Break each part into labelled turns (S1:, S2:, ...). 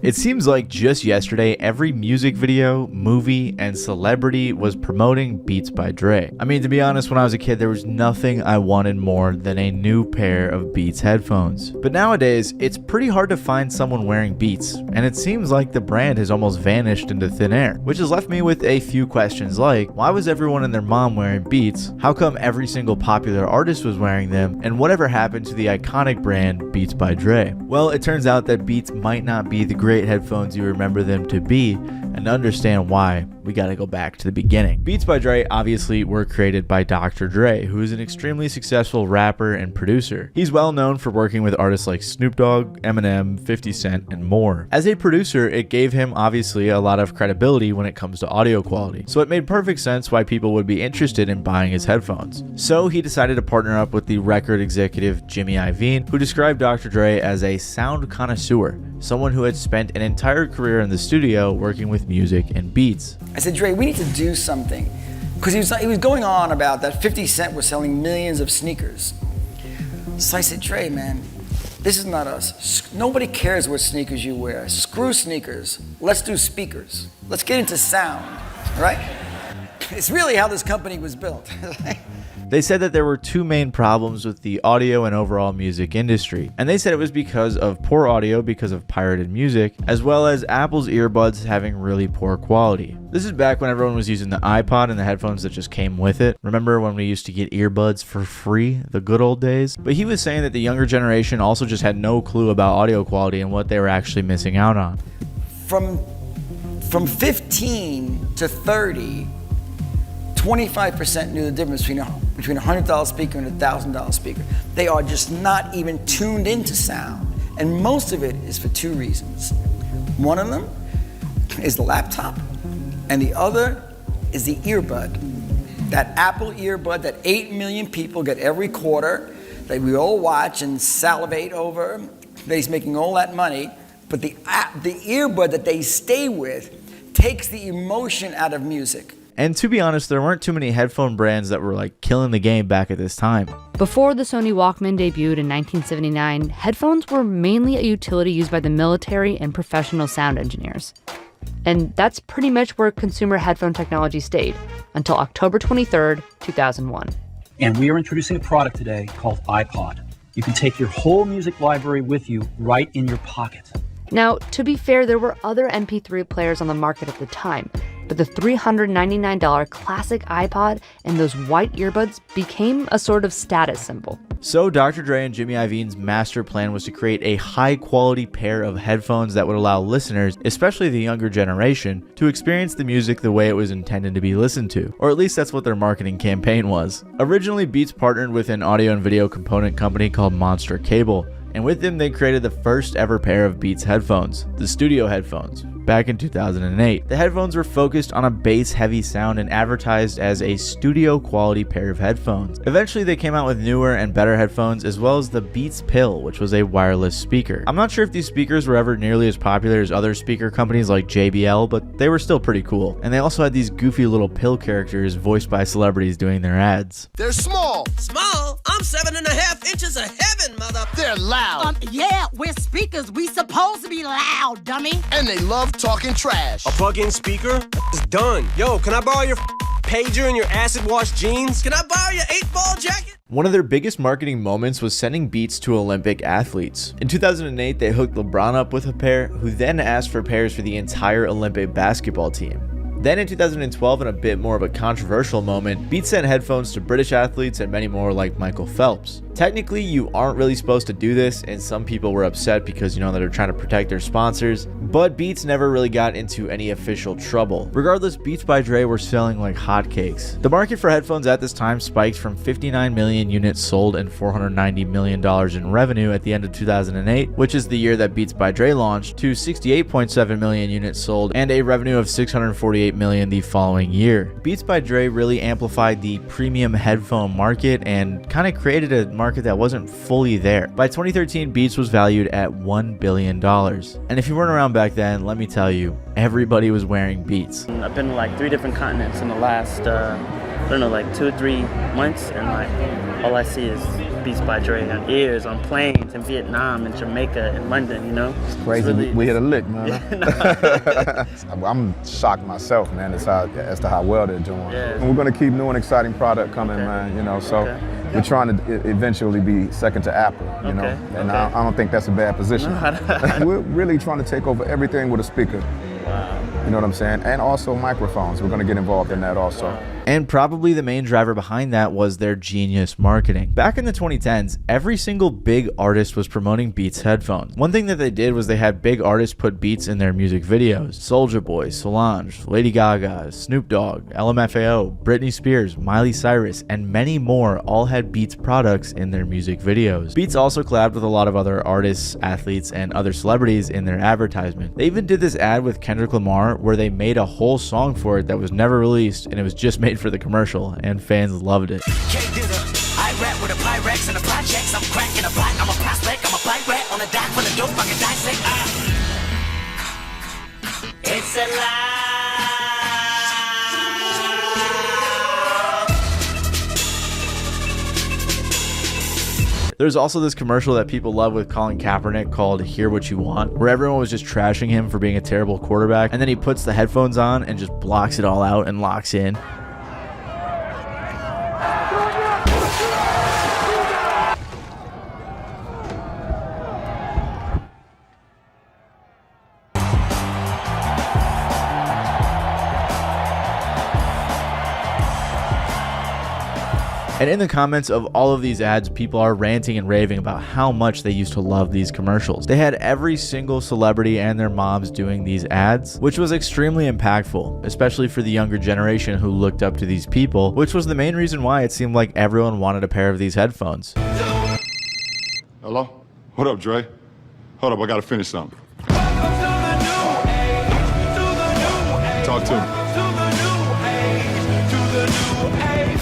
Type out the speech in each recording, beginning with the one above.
S1: It seems like just yesterday, every music video, movie, and celebrity was promoting Beats by Dre. I mean, to be honest, when I was a kid, there was nothing I wanted more than a new pair of Beats headphones. But nowadays, it's pretty hard to find someone wearing Beats, and it seems like the brand has almost vanished into thin air, which has left me with a few questions like, why was everyone and their mom wearing Beats? How come every single popular artist was wearing them? And whatever happened to the iconic brand Beats by Dre? Well, it turns out that Beats might not be the great headphones you remember them to be, and to understand why, we gotta go back to the beginning. Beats by Dre obviously were created by Dr. Dre, who is an extremely successful rapper and producer. He's well known for working with artists like Snoop Dogg, Eminem, 50 Cent, and more. As a producer, it gave him obviously a lot of credibility when it comes to audio quality, so it made perfect sense why people would be interested in buying his headphones. So he decided to partner up with the record executive Jimmy Iovine, who described Dr. Dre as a sound connoisseur, someone who had spent an entire career in the studio working with music and beats.
S2: I said, Dre, we need to do something. Because he was going on about that 50 Cent was selling millions of sneakers. So I said, Dre, man, this is not us. Nobody cares what sneakers you wear. Screw sneakers. Let's do speakers. Let's get into sound, right? It's really how this company was built.
S1: They said that there were two main problems with the audio and overall music industry, and they said it was because of poor audio because of pirated music, as well as Apple's earbuds having really poor quality. This is back when everyone was using the iPod and the headphones that just came with it. Remember when we used to get earbuds for free, the good old days? But he was saying that the younger generation also just had no clue about audio quality and what they were actually missing out on.
S2: From 15 to 30, 25% knew the difference between a $100 speaker and a $1,000 speaker. They are just not even tuned into sound. And most of it is for two reasons. One of them is the laptop, and the other is the earbud. That Apple earbud that 8 million people get every quarter, that we all watch and salivate over, that he's making all that money, but the earbud that they stay with takes the emotion out of music.
S1: And to be honest, there weren't too many headphone brands that were like killing the game back at this time.
S3: Before the Sony Walkman debuted in 1979, headphones were mainly a utility used by the military and professional sound engineers. And that's pretty much where consumer headphone technology stayed until October 23rd, 2001.
S4: And we are introducing a product today called iPod. You can take your whole music library with you right in your pocket.
S3: Now, to be fair, there were other MP3 players on the market at the time, but the $399 classic iPod and those white earbuds became a sort of status symbol.
S1: So Dr. Dre and Jimmy Iovine's master plan was to create a high-quality pair of headphones that would allow listeners, especially the younger generation, to experience the music the way it was intended to be listened to, or at least that's what their marketing campaign was. Originally, Beats partnered with an audio and video component company called Monster Cable, and with them they created the first ever pair of Beats headphones, the Studio headphones, back in 2008. The headphones were focused on a bass-heavy sound and advertised as a studio-quality pair of headphones. Eventually they came out with newer and better headphones, as well as the Beats Pill, which was a wireless speaker. I'm not sure if these speakers were ever nearly as popular as other speaker companies like JBL, but they were still pretty cool. And they also had these goofy little pill characters voiced by celebrities doing their ads.
S5: They're small.
S6: Small? I'm 7.5 inches of heaven, mother.
S5: They're loud.
S7: Yeah, we're speakers. We supposed to be loud, dummy.
S5: And they love talking trash.
S8: A plug-in speaker? It's done. Yo, can I borrow your pager and your acid-wash jeans?
S6: Can I borrow your 8-ball jacket?
S1: One of their biggest marketing moments was sending Beats to Olympic athletes. In 2008, they hooked LeBron up with a pair, who then asked for pairs for the entire Olympic basketball team. Then in 2012, in a bit more of a controversial moment, Beats sent headphones to British athletes and many more like Michael Phelps. Technically, you aren't really supposed to do this, and some people were upset because, that they're trying to protect their sponsors, but Beats never really got into any official trouble. Regardless, Beats by Dre were selling like hotcakes. The market for headphones at this time spiked from 59 million units sold and $490 million in revenue at the end of 2008, which is the year that Beats by Dre launched, to 68.7 million units sold and a revenue of $648 million the following year. Beats by Dre really amplified the premium headphone market and kind of created a market that wasn't fully there. By 2013, Beats was valued at $1 billion. And if you weren't around back then, let me tell you, everybody was wearing Beats.
S9: I've been to like 3 different continents in the last, 2 or 3 months, and like all I see is Beats by Dre on ears, on planes in Vietnam and Jamaica and London, you know?
S10: It's crazy.
S9: Really,
S10: we hit a lick, man. I'm shocked myself, man, as to how well they're doing.
S9: Yeah.
S10: And we're going to keep new and exciting product coming, man, you know, so we're trying to eventually be second to Apple, you know, and I don't think that's a bad position. We're really trying to take over everything with a speaker.
S9: Wow.
S10: You know what I'm saying? And also microphones. We're going to get involved in that also.
S1: And probably the main driver behind that was their genius marketing. Back in the 2010s, every single big artist was promoting Beats headphones. One thing that they did was they had big artists put Beats in their music videos. Soulja Boy, Solange, Lady Gaga, Snoop Dogg, LMFAO, Britney Spears, Miley Cyrus, and many more all had Beats products in their music videos. Beats also collabed with a lot of other artists, athletes, and other celebrities in their advertisement. They even did this ad with Kendrick Lamar where they made a whole song for it that was never released, and it was just made for the commercial, and fans loved it.
S11: I rap with a Pyrex and the projects. I'm cracking a pot. I'm a prospect. I'm a bite rat on a dock for the dope. I can dissect. It's a lie.
S1: There's also this commercial that people love with Colin Kaepernick called Hear What You Want, where everyone was just trashing him for being a terrible quarterback, and then he puts the headphones on and just blocks it all out and locks in. And in the comments of all of these ads, people are ranting and raving about how much they used to love these commercials. They had every single celebrity and their moms doing these ads, which was extremely impactful, especially for the younger generation who looked up to these people, which was the main reason why it seemed like everyone wanted a pair of these headphones.
S12: Hello? What up, Dre? Hold up, I gotta finish something. Talk to me.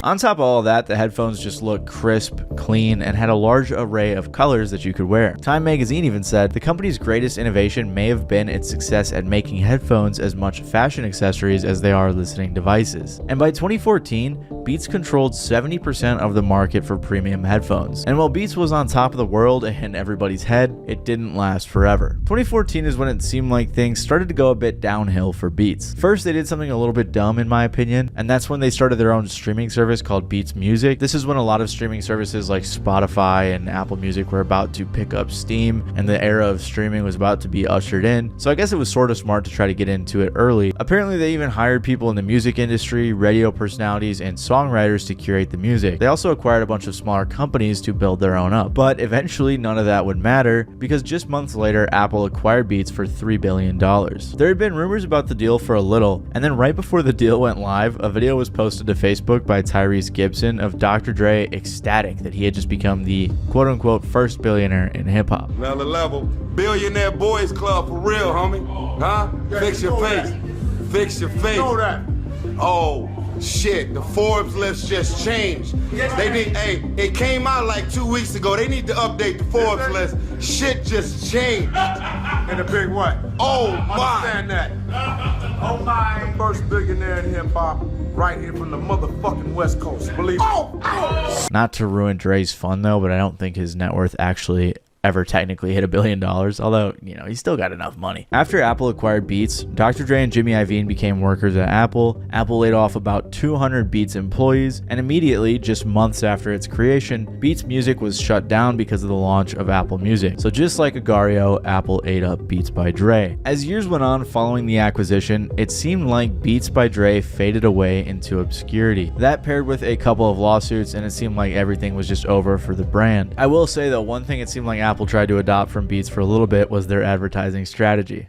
S1: On top of all of that, the headphones just looked crisp, clean, and had a large array of colors that you could wear. Time magazine even said the company's greatest innovation may have been its success at making headphones as much fashion accessories as they are listening devices. And by 2014, Beats controlled 70% of the market for premium headphones. And while Beats was on top of the world and in everybody's head, it didn't last forever. 2014 is when it seemed like things started to go a bit downhill for Beats. First, they did something a little bit dumb in my opinion, and that's when they started their own streaming service called Beats Music. This is when a lot of streaming services like Spotify and Apple Music were about to pick up steam, and the era of streaming was about to be ushered in. So I guess it was sort of smart to try to get into it early. Apparently they even hired people in the music industry, radio personalities, and songwriters to curate the music. They also acquired a bunch of smaller companies to build their own up. But eventually none of that would matter, because just months later Apple acquired Beats for $3 billion. There had been rumors about the deal for a little, and then right before the deal went live, a video was posted to Facebook by Tyrese Gibson of Dr. Dre ecstatic that he had just become the quote-unquote first billionaire in hip-hop.
S12: Another level. Billionaire Boys Club for real, homie. Huh? Fix your face. Fix your face. Know that. Oh, shit. The Forbes list just changed. They need, hey, it came out like 2 weeks ago. They need to update the Forbes list. Shit just changed. In a big way. Oh, my. Understand that. Oh, my. The first billionaire in hip-hop. Right here from the motherfucking West Coast, believe me.
S1: Not to ruin Dre's fun though, but I don't think his net worth actually ever technically hit $1 billion, although, you know, he still got enough money. After Apple acquired Beats, Dr. Dre and Jimmy Iovine became workers at Apple. Apple laid off about 200 Beats employees, and immediately, just months after its creation, Beats Music was shut down because of the launch of Apple Music. So just like Agario, Apple ate up Beats by Dre. As years went on following the acquisition, it seemed like Beats by Dre faded away into obscurity. That paired with a couple of lawsuits, and it seemed like everything was just over for the brand. I will say though, one thing it seemed like Apple tried to adopt from Beats for a little bit was their advertising strategy.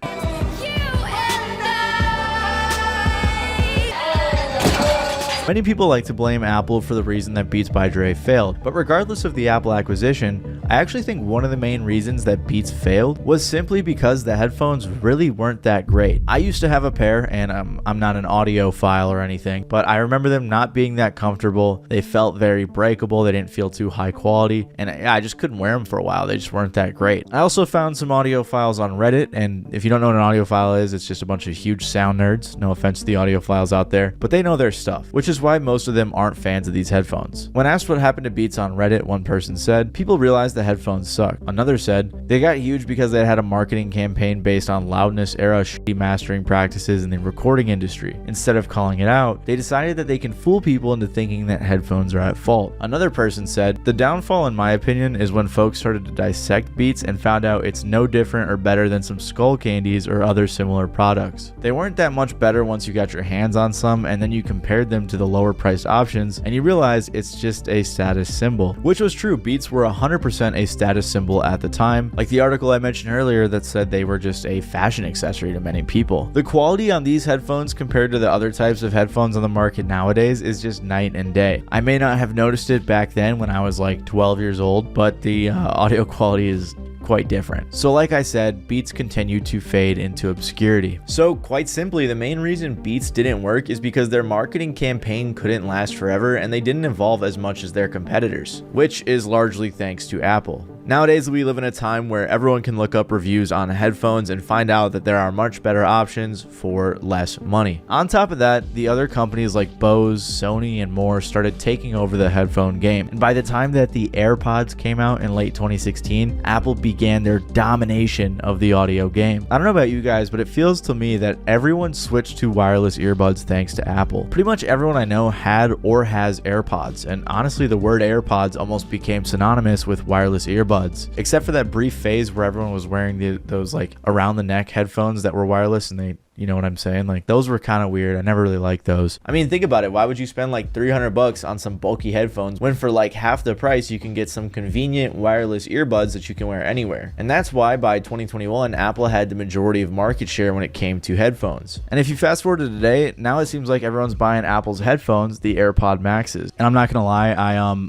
S1: Many people like to blame Apple for the reason that Beats by Dre failed, but regardless of the Apple acquisition, I actually think one of the main reasons that Beats failed was simply because the headphones really weren't that great. I used to have a pair, and I'm not an audiophile or anything, but I remember them not being that comfortable. They felt very breakable. They didn't feel too high quality, and I just couldn't wear them for a while. They just weren't that great. I also found some audiophiles on Reddit, and if you don't know what an audiophile is, it's just a bunch of huge sound nerds. No offense to the audiophiles out there, but they know their stuff, which is why most of them aren't fans of these headphones. When asked what happened to Beats on Reddit, one person said, "People realized the headphones suck." Another said, "They got huge because they had a marketing campaign based on loudness era shitty mastering practices in the recording industry. Instead of calling it out, they decided that they can fool people into thinking that headphones are at fault." Another person said, "The downfall in my opinion is when folks started to dissect Beats and found out it's no different or better than some Skull Candies or other similar products. They weren't that much better once you got your hands on some, and then you compared them to the lower priced options and you realize it's just a status symbol." Which was true. Beats were 100% a status symbol at the time, like the article I mentioned earlier that said they were just a fashion accessory to many people. The quality on these headphones compared to the other types of headphones on the market nowadays is just night and day. I may not have noticed it back then when I was like 12 years old, but the audio quality is quite different. So like I said, Beats continued to fade into obscurity. So quite simply, the main reason Beats didn't work is because their marketing campaign couldn't last forever and they didn't evolve as much as their competitors, which is largely thanks to Apple. Nowadays, we live in a time where everyone can look up reviews on headphones and find out that there are much better options for less money. On top of that, the other companies like Bose, Sony, and more started taking over the headphone game. And by the time that the AirPods came out in late 2016, Apple began their domination of the audio game. I don't know about you guys, but it feels to me that everyone switched to wireless earbuds thanks to Apple. Pretty much everyone I know had or has AirPods, and honestly, the word AirPods almost became synonymous with wireless earbuds. Except for that brief phase where everyone was wearing those like around the neck headphones that were wireless, and they, you know what I'm saying? Like, those were kind of weird. I never really liked those. I mean, think about it. Why would you spend like $300 on some bulky headphones when for like half the price you can get some convenient wireless earbuds that you can wear anywhere? And that's why by 2021, Apple had the majority of market share when it came to headphones. And if you fast forward to today, now it seems like everyone's buying Apple's headphones, the AirPod Maxes. And I'm not gonna lie,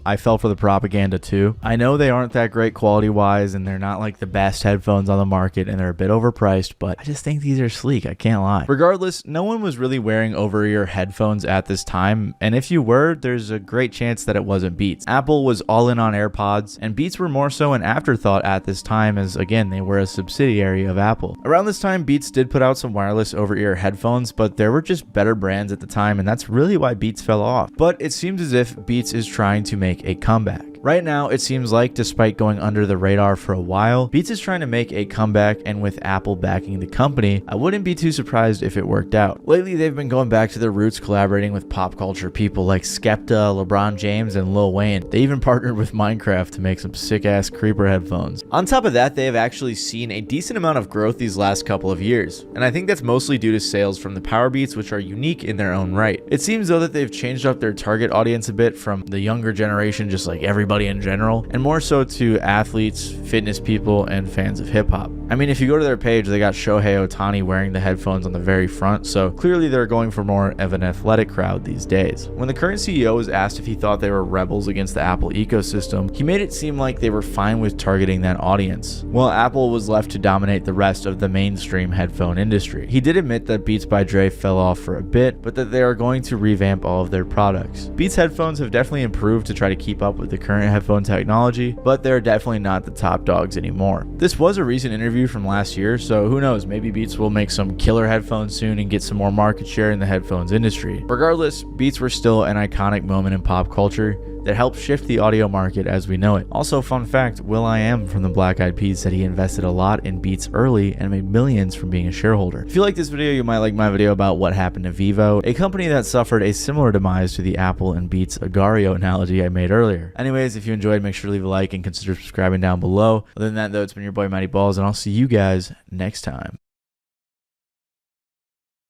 S1: I fell for the propaganda too. I know they aren't that great quality wise, and they're not like the best headphones on the market, and they're a bit overpriced, but I just think these are sleek. I can't lie. Regardless, no one was really wearing over-ear headphones at this time, and if you were, there's a great chance that it wasn't Beats. Apple was all in on AirPods, and Beats were more so an afterthought at this time, as again, they were a subsidiary of Apple. Around this time, Beats did put out some wireless over-ear headphones, but there were just better brands at the time, and that's really why Beats fell off. But it seems as if Beats is trying to make a comeback. Right now, it seems like, despite going under the radar for a while, Beats is trying to make a comeback, and with Apple backing the company, I wouldn't be too surprised if it worked out. Lately, they've been going back to their roots, collaborating with pop culture people like Skepta, LeBron James, and Lil Wayne. They even partnered with Minecraft to make some sick-ass creeper headphones. On top of that, they have actually seen a decent amount of growth these last couple of years, and I think that's mostly due to sales from the Powerbeats, which are unique in their own right. It seems though that they've changed up their target audience a bit from the younger generation, just like everybody in general, and more so to athletes, fitness people, and fans of hip-hop. I mean, if you go to their page, they got Shohei Ohtani wearing the headphones on the very front, so clearly they're going for more of an athletic crowd these days. When the current CEO was asked if he thought they were rebels against the Apple ecosystem, he made it seem like they were fine with targeting that audience, while Apple was left to dominate the rest of the mainstream headphone industry. He did admit that Beats by Dre fell off for a bit, but that they are going to revamp all of their products. Beats headphones have definitely improved to try to keep up with the current headphone technology, but they're definitely not the top dogs anymore. This was a recent interview from last year, so who knows, maybe Beats will make some killer headphones soon and get some more market share in the headphones industry. Regardless, Beats were still an iconic moment in pop culture that helped shift the audio market as we know it. Also, fun fact, will.i.am from the Black Eyed Peas said he invested a lot in Beats early and made millions from being a shareholder. If you like this video, you might like my video about what happened to Vivo, a company that suffered a similar demise to the Apple and Beats Agario analogy I made earlier. Anyways, if you enjoyed, make sure to leave a like and consider subscribing down below. Other than that though, it's been your boy Matty Balls, and I'll see you guys next time.